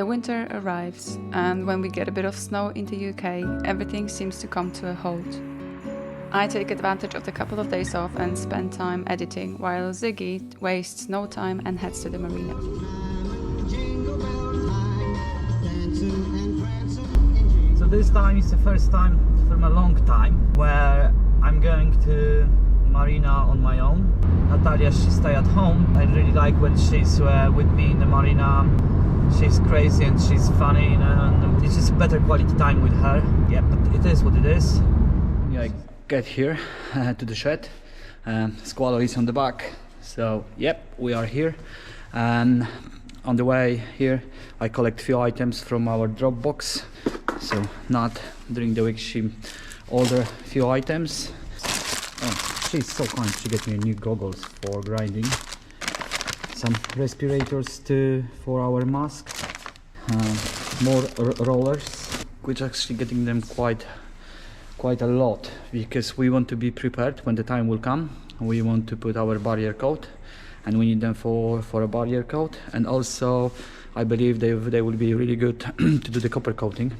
The winter arrives, and when we get a bit of snow in the UK, everything seems to come to a halt. I take advantage of the couple of days off and spend time editing, while Ziggy wastes no time and heads to the marina. So this time is the first time from a long time where I'm going to marina on my own. Natalia, she stay at home. I really like when she's with me in the marina. She's crazy and she's funny, you know, and it's just better quality time with her. Yeah, but it is what it is. Yeah, I get here to the shed. Squallow is on the back. So, yep, we are here. And on the way here, I collect few items from our drop box. So, not during the week, she ordered a few items. Oh, she's so kind. She gave me new goggles for grinding. Some respirators too for our mask. More rollers, which actually getting them quite a lot, because we want to be prepared when the time will come. We want to put our barrier coat, and we need them for a barrier coat. And also, I believe they will be really good to do the copper coating,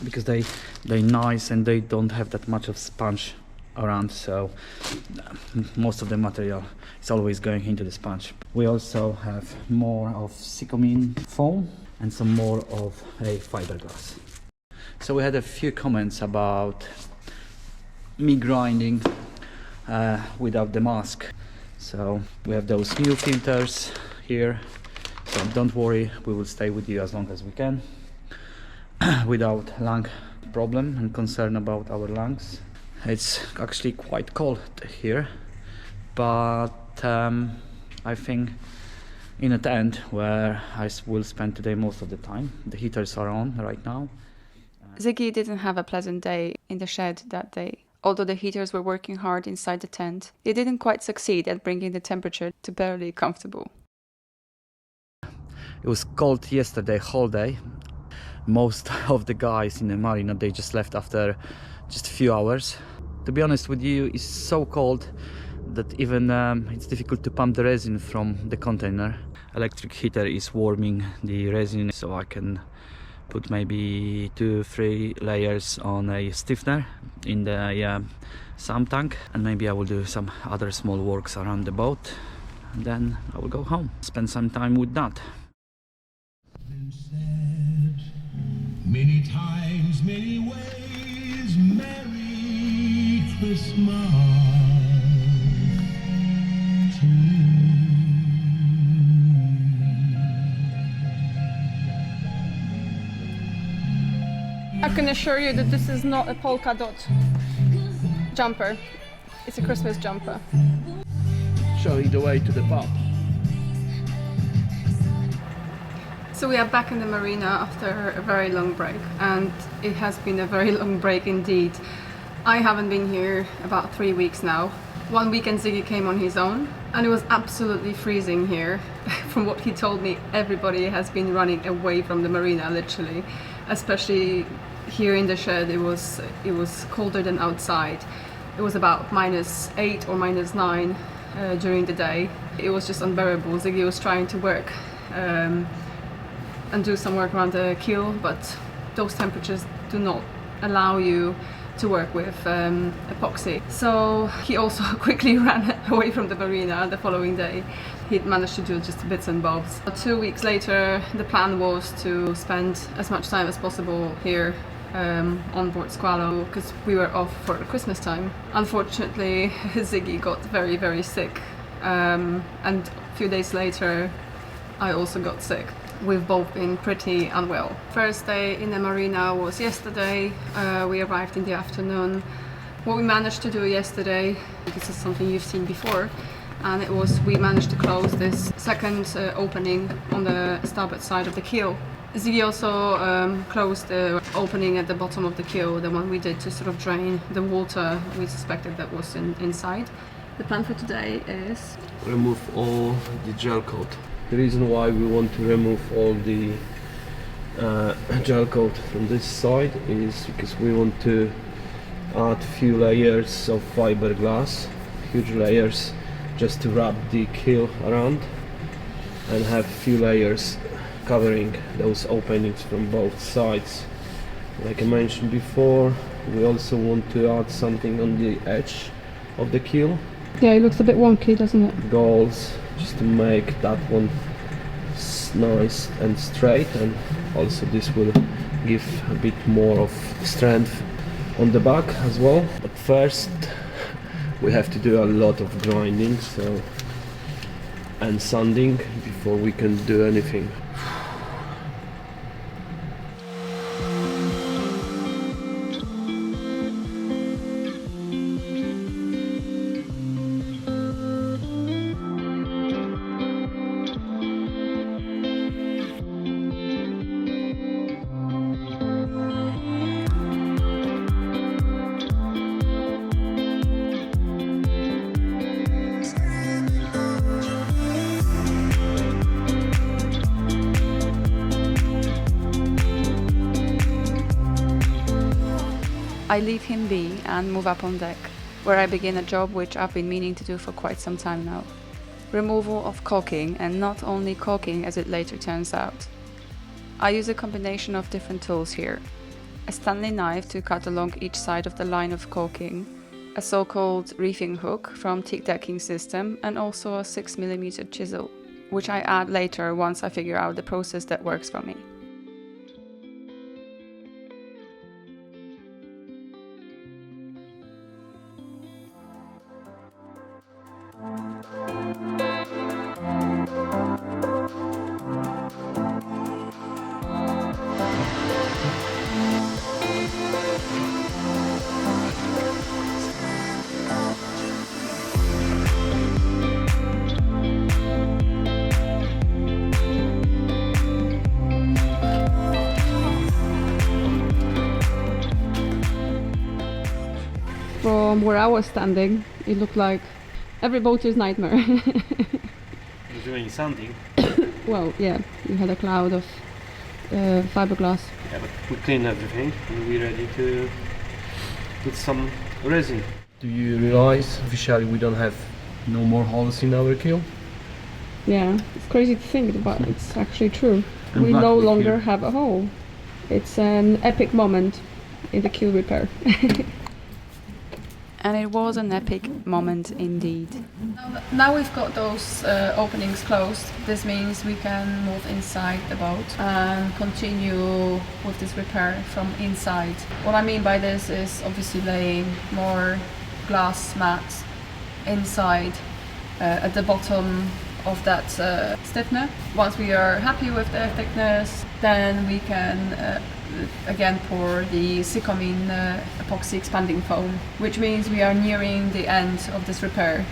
because they're nice and they don't have that much of sponge around, so most of the material is always going into the sponge. We also have more of Sycamine foam and some more of a fiberglass. So we had a few comments about me grinding without the mask. So we have those new filters here, so don't worry, we will stay with you as long as we can without lung problem and concern about our lungs. It's actually quite cold here, but I think in a tent where I will spend today most of the time. The heaters are on right now. Ziggy didn't have a pleasant day in the shed that day. Although the heaters were working hard inside the tent, they didn't quite succeed at bringing the temperature to barely comfortable. It was cold yesterday, whole day. Most of the guys in the marina, they just left after just a few hours. To be honest with you, it's so cold that even it's difficult to pump the resin from the container. Electric heater is warming the resin, so I can put maybe 2-3 layers on a stiffener in the sump tank, and maybe I will do some other small works around the boat, and then I will go home, spend some time with Nat. Many times, many ways, Merry Christmas to you. I can assure you that this is not a polka dot jumper. It's a Christmas jumper. Show you the way to the pub. So we are back in the marina after a very long break, and it has been a very long break indeed. I haven't been here about 3 weeks now. 1 weekend Ziggy came on his own, and it was absolutely freezing here. From what he told me, everybody has been running away from the marina, literally. Especially here in the shed, it was colder than outside. It was about -8 or -9 during the day. It was just unbearable. Ziggy was trying to work and do some work around the keel, but those temperatures do not allow you to work with epoxy. So he also quickly ran away from the marina the following day. He'd managed to do just bits and bobs. 2 weeks later, the plan was to spend as much time as possible here on board Squallow, because we were off for Christmas time. Unfortunately, Ziggy got very, very sick, and a few days later I also got sick. We've both been pretty unwell. First day in the marina was yesterday. We arrived in the afternoon. What we managed to do yesterday, this is something you've seen before, and it was we managed to close this second opening on the starboard side of the keel. Ziggy also closed the opening at the bottom of the keel, the one we did to sort of drain the water we suspected that was inside. The plan for today is remove all the gel coat. The reason why we want to remove all the gel coat from this side is because we want to add few layers of fiberglass, huge layers, just to wrap the keel around, and have few layers covering those openings from both sides. Like I mentioned before, we also want to add something on the edge of the keel. Yeah, it looks a bit wonky, doesn't it? Goals, just to make that one nice and straight, and also this will give a bit more of strength on the back as well. But first we have to do a lot of grinding and sanding before we can do anything. I leave him be and move up on deck, where I begin a job which I've been meaning to do for quite some time now. Removal of caulking, and not only caulking as it later turns out. I use a combination of different tools here. A Stanley knife to cut along each side of the line of caulking, a so-called reefing hook from Teak Decking System, and also a 6mm chisel, which I add later once I figure out the process that works for me. From where I was standing, it looked like every boater's nightmare. You're doing sanding? Well, yeah, we had a cloud of fiberglass. Yeah, but we clean everything and we're ready to put some resin. Do you realize officially we don't have no more holes in our keel? Yeah, it's crazy to think, but it's actually true. I'm We glad no we longer feel- have a hole. It's an epic moment in the keel repair. And it was an epic moment indeed. Now we've got those openings closed. This means we can move inside the boat and continue with this repair from inside. What I mean by this is obviously laying more glass mats inside at the bottom of that stiffener. Once we are happy with the thickness, then we can again pour the Ziggy epoxy expanding foam, which means we are nearing the end of this repair.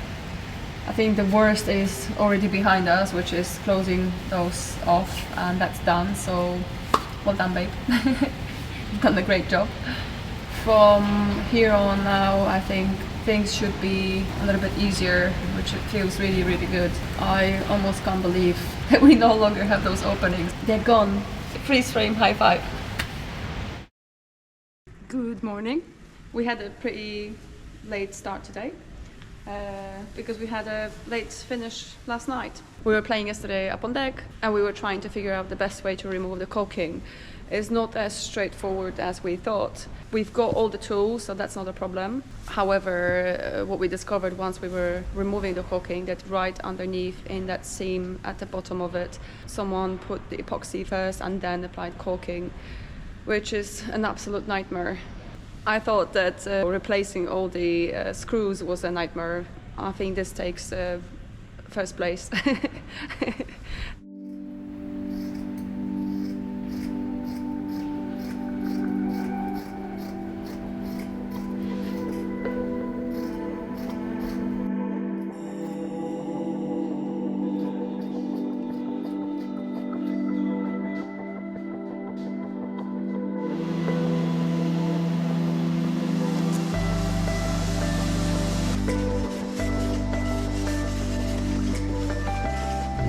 I think the worst is already behind us, which is closing those off, and that's done, so well done, babe. You've done a great job. From here on now, I think things should be a little bit easier, which feels really, really good. I almost can't believe that we no longer have those openings. They're gone. Freeze frame high five. Good morning. We had a pretty late start today because we had a late finish last night. We were playing yesterday up on deck and we were trying to figure out the best way to remove the caulking. It's not as straightforward as we thought. We've got all the tools, so that's not a problem. However, what we discovered once we were removing the caulking, that right underneath in that seam at the bottom of it, someone put the epoxy first and then applied caulking, which is an absolute nightmare. I thought that replacing all the screws was a nightmare. I think this takes first place.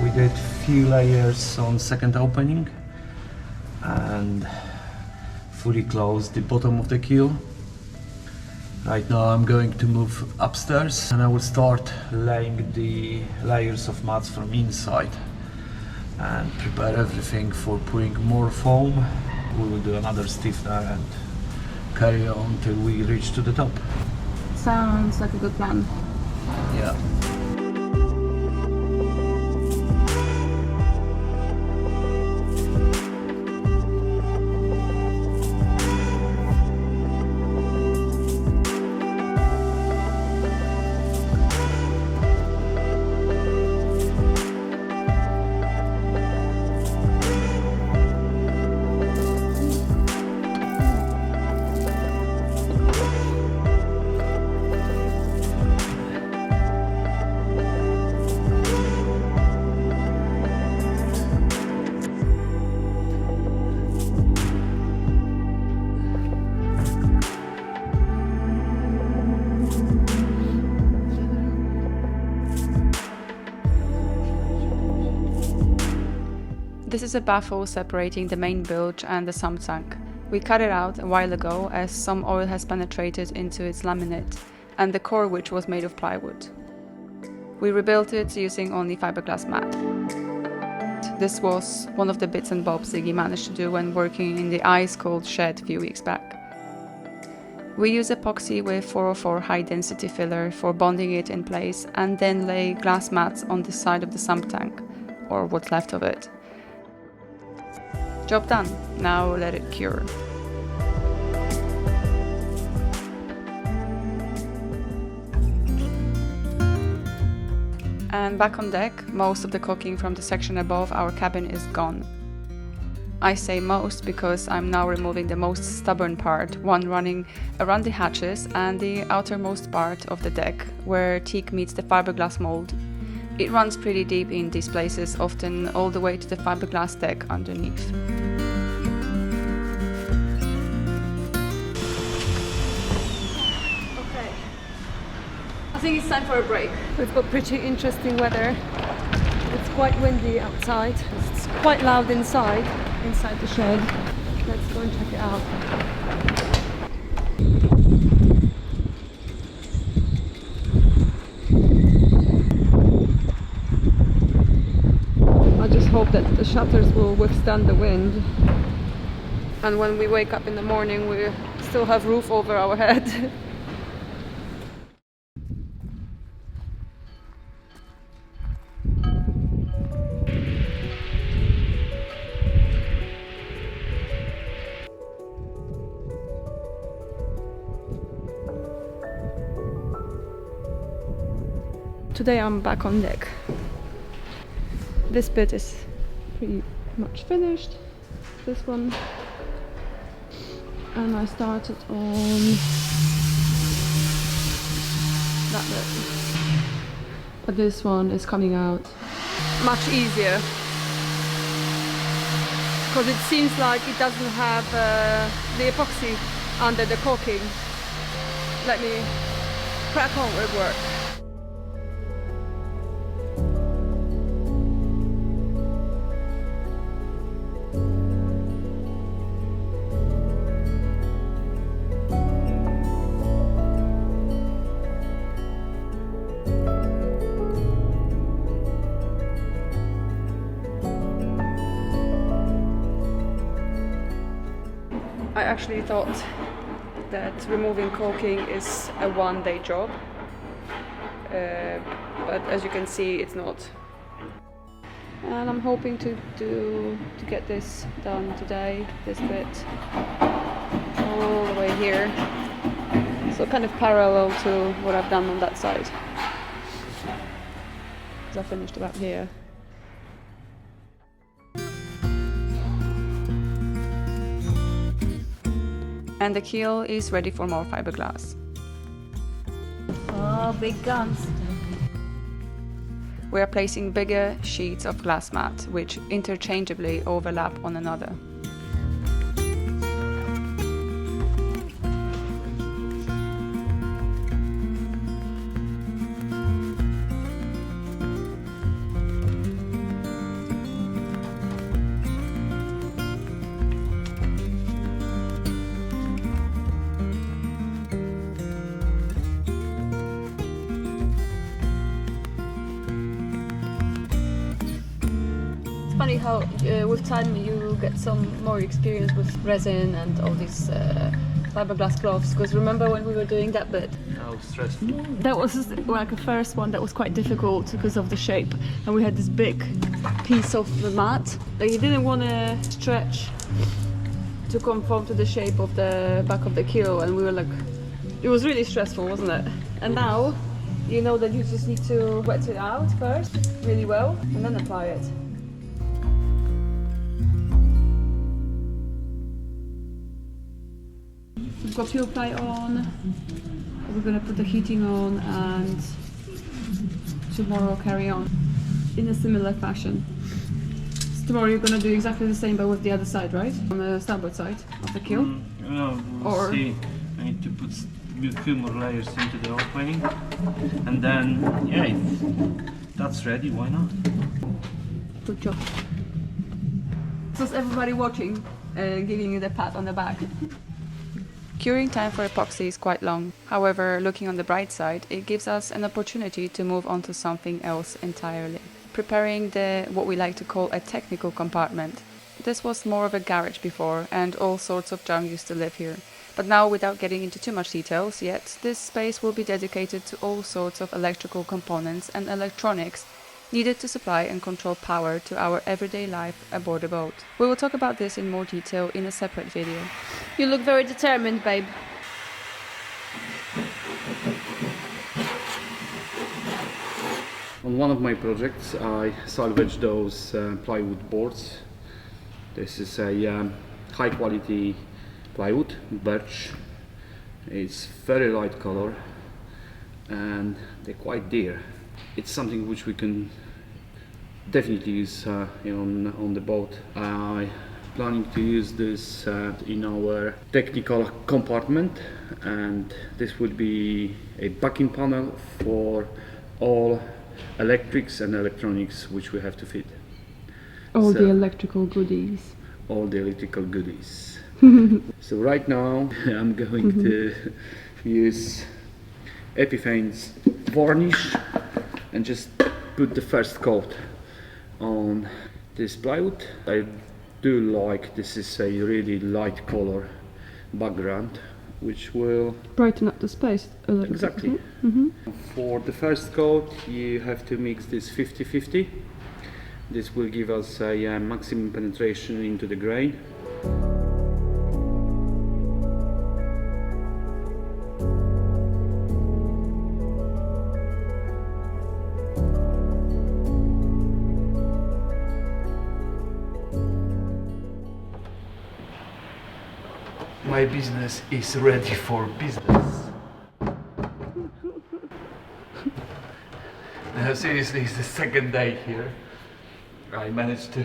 We did few layers on second opening and fully closed the bottom of the keel. Right now I'm going to move upstairs and I will start laying the layers of mats from inside. and prepare everything for putting more foam. We will do another stiffener and carry on till we reach to the top. Sounds like a good plan. Yeah. This is a baffle separating the main bilge and the sump tank. We cut it out a while ago as some oil has penetrated into its laminate and the core, which was made of plywood. We rebuilt it using only fiberglass mat. This was one of the bits and bobs Ziggy managed to do when working in the ice-cold shed a few weeks back. We use epoxy with 404 high-density filler for bonding it in place and then lay glass mats on the side of the sump tank, or what's left of it. Job done, now let it cure. And back on deck, most of the caulking from the section above our cabin is gone. I say most because I'm now removing the most stubborn part, one running around the hatches and the outermost part of the deck, where teak meets the fiberglass mold. It runs pretty deep in these places, often all the way to the fiberglass deck underneath. Okay, I think it's time for a break. We've got pretty interesting weather. It's quite windy outside. It's quite loud inside the shed. Let's go and check it out. I just hope that the shutters will withstand the wind, and when we wake up in the morning we still have roof over our head. Today I'm back on deck. This bit is pretty much finished, this one, and I started on that bit, but this one is coming out much easier because it seems like it doesn't have the epoxy under the caulking. Let me crack on with work. I actually thought that removing caulking is a one-day job, but as you can see it's not. And I'm hoping to get this done today, this bit, all the way here. So kind of parallel to what I've done on that side. Because I finished about here. And the keel is ready for more fiberglass. Oh, big guns. We are placing bigger sheets of glass mat, which interchangeably overlap one another. funny how with time you get some more experience with resin and all these fiberglass cloths. Because remember when we were doing that bit? How stressful. That was like the first one that was quite difficult because of the shape, and we had this big piece of the mat that you didn't want to stretch to conform to the shape of the back of the keel, and we were like, it was really stressful, wasn't it? And now you know that you just need to wet it out first really well and then apply it. We've got fuel ply on, we're going to put the heating on, and tomorrow carry on in a similar fashion. So tomorrow you're going to do exactly the same but with the other side, right? On the starboard side of the keel? We'll see. I need to put a few more layers into the opening, and then, yeah, if that's ready, why not? Good job. So everybody watching, giving you the pat on the back. Curing time for epoxy is quite long. However, looking on the bright side, it gives us an opportunity to move on to something else entirely. Preparing what we like to call a technical compartment. This was more of a garage before, and all sorts of junk used to live here. But now, without getting into too much details yet, this space will be dedicated to all sorts of electrical components and electronics needed to supply and control power to our everyday life aboard a boat. We will talk about this in more detail in a separate video. You look very determined, babe. On one of my projects, I salvaged those plywood boards. This is a high quality plywood, birch. It's very light color and they're quite dear. It's something which we can definitely use on the boat. I'm planning to use this in our technical compartment, and this would be a backing panel for all electrics and electronics which we have to fit. All the electrical goodies. All the electrical goodies. So right now I'm going to use Epiphane's varnish and just put the first coat on this plywood. I do like this is a really light color background which will brighten up the space a little exactly bit. Mm-hmm. For the first coat you have to mix this 50-50. This will give us a maximum penetration into the grain. My business is ready for business. Seriously, it's the second day here. I managed to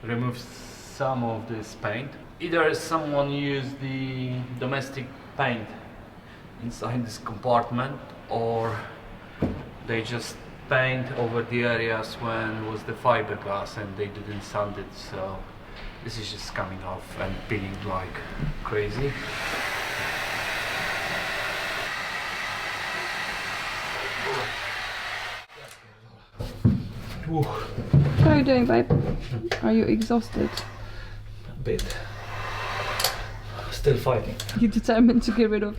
remove some of this paint. Either someone used the domestic paint inside this compartment, or they just paint over the areas when it was the fiberglass and they didn't sand it, so this is just coming off and peeling like crazy. How are you doing, babe? Are you exhausted? A bit. Still fighting. You're determined to get rid of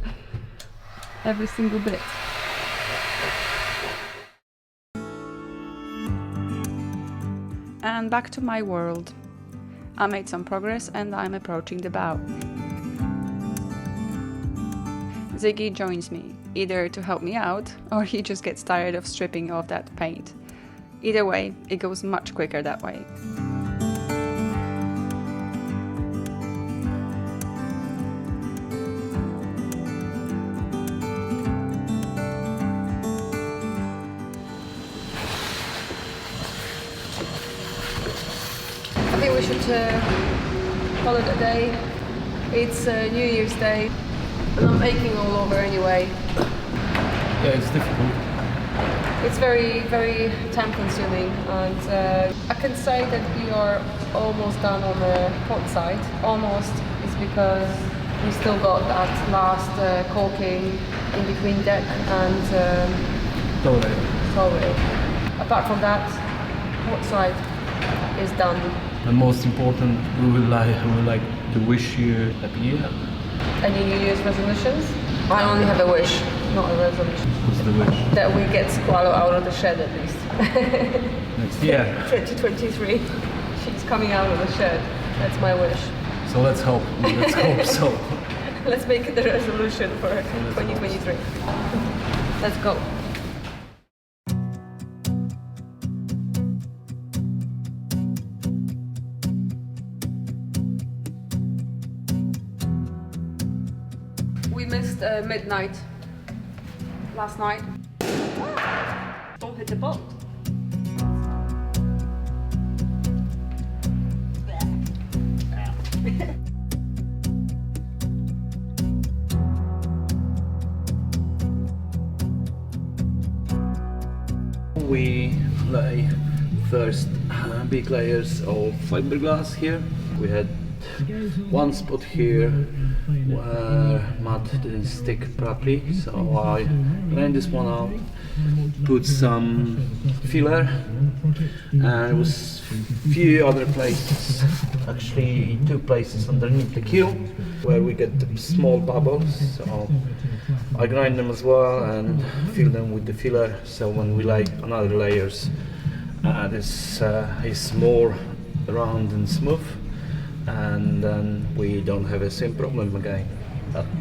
every single bit. And back to my world. I made some progress and I'm approaching the bow. Ziggy joins me, either to help me out or he just gets tired of stripping off that paint. Either way, it goes much quicker that way. I think we should call it a day. It's New Year's Day and I'm aching all over anyway. Yeah, it's difficult. It's very, very time consuming, and I can say that we are almost done on the port side. Almost is because we still got that last caulking in between deck and tow rail. Apart from that, port side is done. And most important, we would like to wish you Happy New Year. Any New Year's resolutions? I only have a wish, not a resolution. What's the wish? That we get Squalo out of the shed at least. Next year. 2023. She's coming out of the shed. That's my wish. So let's hope so. Let's make it the resolution for 2023. Let's go. We missed midnight last night. Don't hit the boat. We lay first big layers of fiberglass here. We had one spot here where mud didn't stick properly, so I ran this one out, put some filler, and it was few other places, actually 2 places underneath the keel where we get the small bubbles, so I grind them as well and fill them with the filler, so when we lay another layers this is more round and smooth, and then we don't have the same problem again.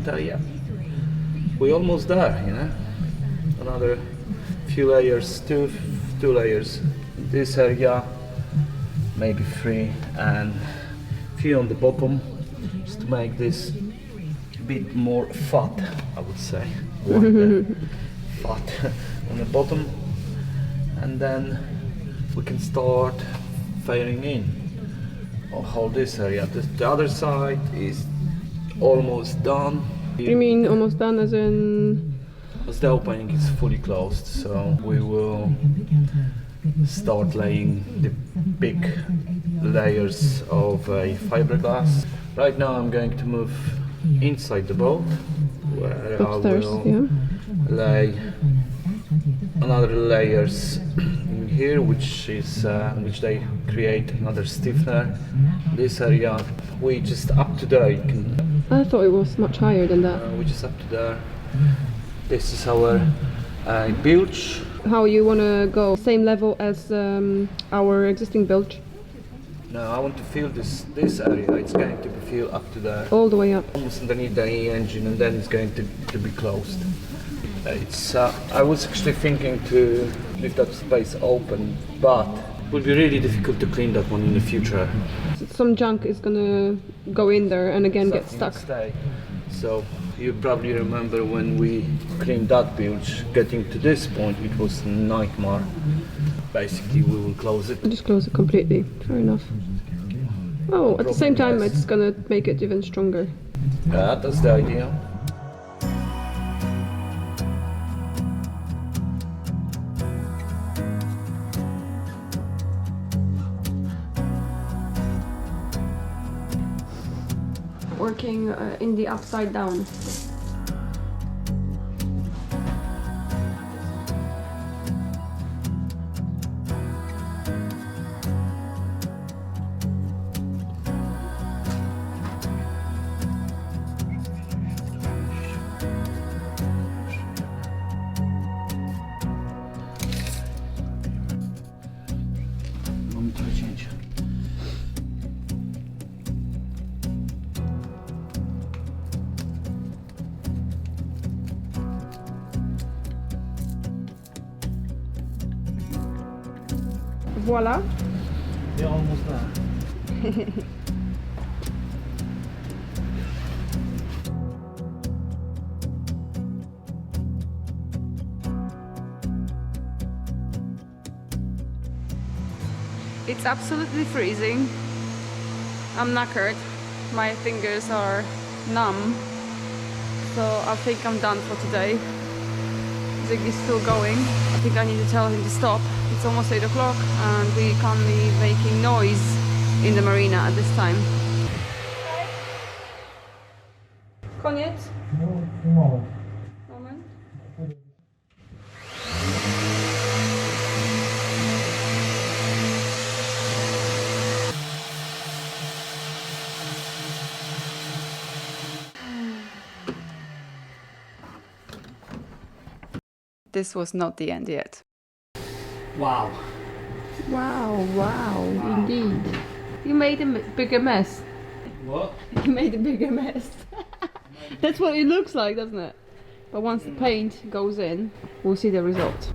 But yeah, we're almost there, you know. Another few layers, two layers. This area, maybe 3, and few on the bottom, just to make this a bit more fat, I would say. Fat on the bottom, and then we can start filling in. Hold this area. The other side is almost done. You mean almost done as in? As the opening is fully closed, so we will start laying the big layers of fiberglass. Right now I'm going to move inside the boat, where Upstairs, I will lay another layers in here, which they create another stiffener. This area we just up to there. I thought it was much higher than that. We just up to there. This is our bilge. How you want to go? Same level as our existing bilge? No, I want to fill this area. It's going to be filled up to there, All the way up. almost underneath the engine, and then it's going to be closed. It's. I was actually thinking to leave that space open, but it would be really difficult to clean that one in the future. Some junk is gonna go in there and again get Something stuck. will stay. So you probably remember when we cleaned that bilge, getting to this point, it was a nightmare. Basically, we will close it. Just close it completely. Fair enough. Oh, at the same time, Yes. it's gonna make it even stronger. Yeah, that's the idea. Working in the upside down. Mamy trochę cięcia. Voila. You're almost there. It's absolutely freezing. I'm knackered. My fingers are numb. So I think I'm done for today. Ziggy's still going. I think I need to tell him to stop. It's almost 8 o'clock and we can't be making noise in the marina at this time. Koniec? No. Moment. this was not the end yet. Wow. Wow, indeed. You made a bigger mess. What? You made a bigger mess. That's what it looks like, doesn't it? But once the paint goes in, we'll see the result.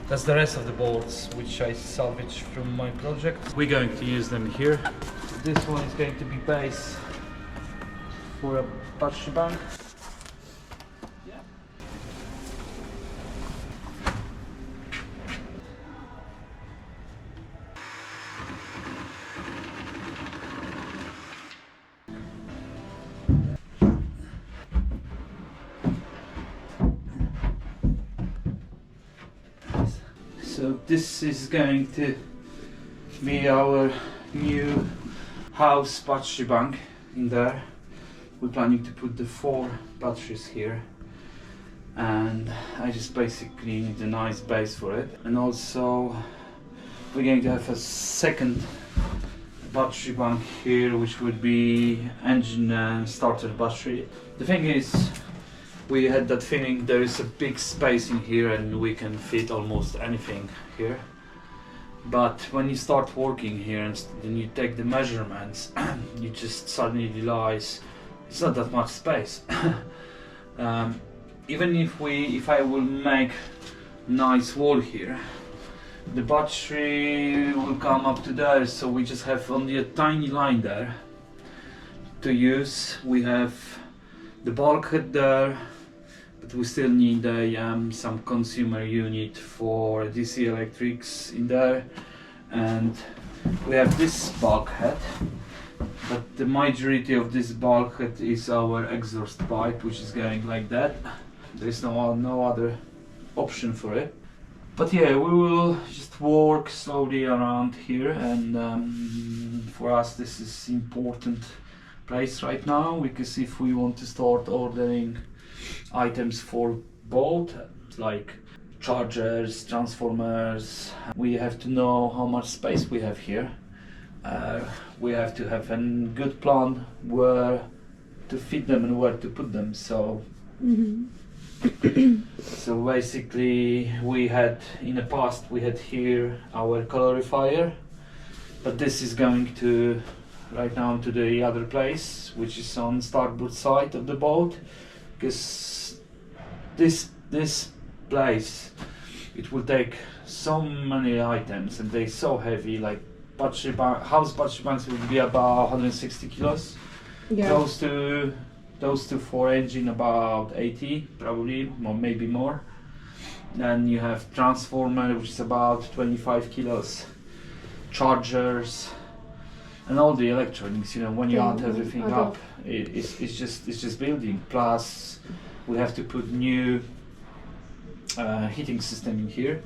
That's the rest of the bolts which I salvaged from my project. We're going to use them here. This one is going to be base for a battery bank. Yeah. So this is going to be our new house battery bank in there. We're planning to put the 4 batteries here, and I just basically need a nice base for it. And also we're going to have a second battery bank here, which would be engine starter battery. The thing is, we had that feeling there is a big space in here and we can fit almost anything here. But when you start working here and then you take the measurements, you just suddenly realize it's not that much space. Even if I will make nice wall here, the battery will come up to there, so we just have only a tiny line there to use. We have the bulkhead there, but we still need some consumer unit for DC electrics in there, and we have this bulkhead, but the majority of this bulkhead is our exhaust pipe, which is going like that. There is no other option for it. But yeah, we will just work slowly around here, and for us this is important place right now, because if we want to start ordering items for both, like chargers, transformers, we have to know how much space we have here. We have to have a good plan where to fit them and where to put them. So so basically we had in the past here our calorifier, but this is going to right now to the other place, which is on starboard side of the boat, because this place, it will take so many items and they're so heavy. Like house battery banks will be about 160 kilos. Yeah. Those two 4 engine about 80 probably, or maybe more. Then you have transformer, which is about 25 kilos, chargers, and all the electronics. You know, when you add everything up, it's just building. Plus, we have to put new heating system in here,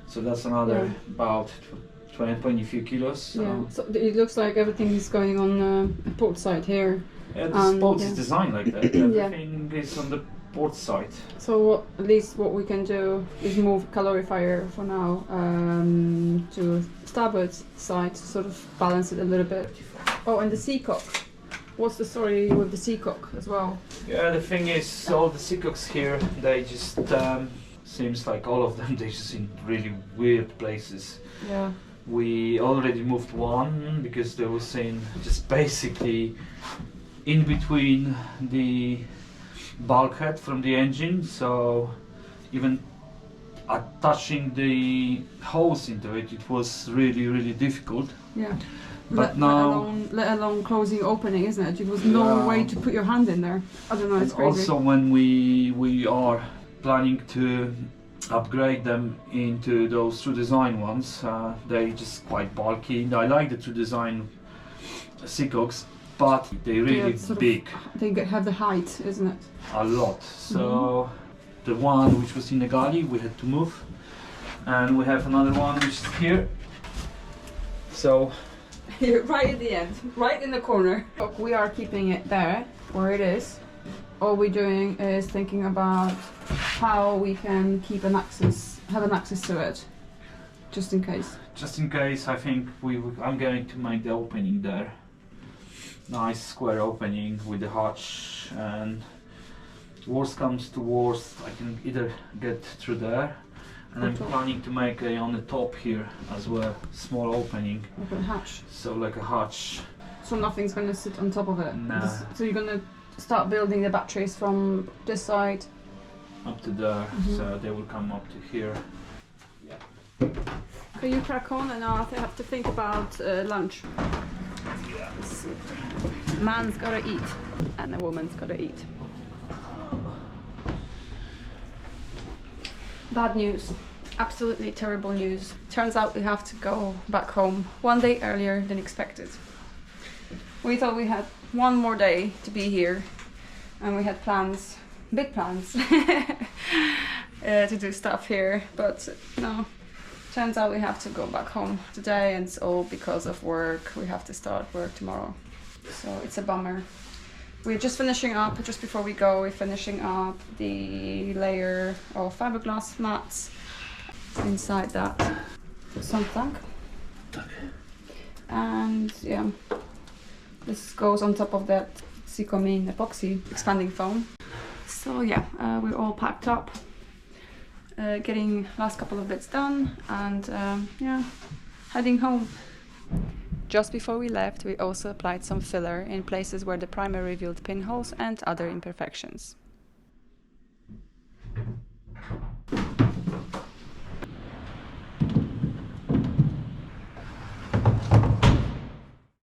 so that's another about 20 few kilos. So. Yeah, so it looks like everything is going on the port side here. Yeah, this boat is designed like that. Everything is on the port side. So at least what we can do is move calorifier for now to starboard side to sort of balance it a little bit. Oh, and the seacock. What's the story with the seacock as well? Yeah, the thing is, all the seacocks here, they just seems like all of them, they just in really weird places. Yeah. We already moved one because they were saying just basically in between the bulkhead from the engine, so even attaching the hose into it, it was really difficult. Yeah. But let alone closing opening, isn't it? There was no way to put your hand in there. I don't know, it's crazy. Also, when we are planning to upgrade them into those True Design ones, they just quite bulky. I like the True Design seacocks, but they're really big. They have the height, isn't it? A lot. So the one which was in the galley, we had to move. And we have another one which is here. So Here, right at the end, right in the corner. Look, we are keeping it there, where it is. All we're doing is thinking about how we can keep an access, have an access to it, just in case. just in case, I think I'm going to make the opening there. Nice square opening with the hatch, and worst comes to worst, I can either get through there, and I'm planning to make on the top here as well, small opening. Like a hatch. So like a hatch. So nothing's gonna sit on top of it? Nah. So you're gonna start building the batteries from this side? Up to there, so they will come up to here. Okay, you crack on, and I'll have to think about lunch. Yes. Man's gotta eat, and a woman's gotta eat. Bad news. Absolutely terrible news. Turns out we have to go back home one day earlier than expected. We thought we had one more day to be here, and we had plans, big plans, to do stuff here, but no. Turns out we have to go back home today, and it's all because of work. We have to start work tomorrow, so it's a bummer. We're just finishing up, just before we go, we're finishing up the layer of fiberglass mats. Inside that, some tank. And yeah, this goes on top of that Ziggy epoxy expanding foam. So yeah, we're all packed up. Getting last couple of bits done, and yeah, heading home. Just before we left, we also applied some filler in places where the primer revealed pinholes and other imperfections.